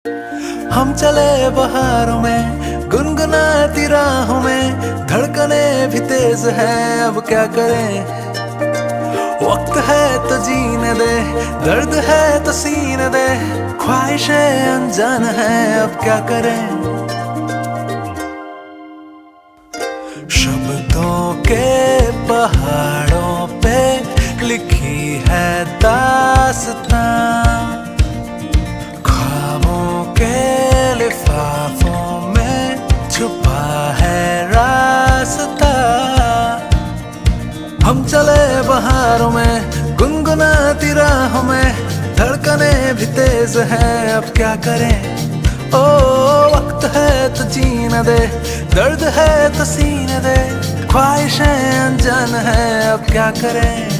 हम चले बहारों में गुनगुनाती राहों में, धड़कने भी तेज है अब क्या करें। वक्त है तो जीने दे, दर्द है तो सीने दे, ख्वाहिशें अनजान है अब क्या करें। शब्दों के पहाड़ों पे लिखी है दास्तां, ख्वाबों के लिफाफों में छुपा है रास्ता। हम चले बहारों में गुनगुनाती राहों में, धड़कने भी तेज है अब क्या करें। ओ वक्त है तो जीने दे, दर्द है तो सीने दे, ख्वाहिशें अनजान है अब क्या करें।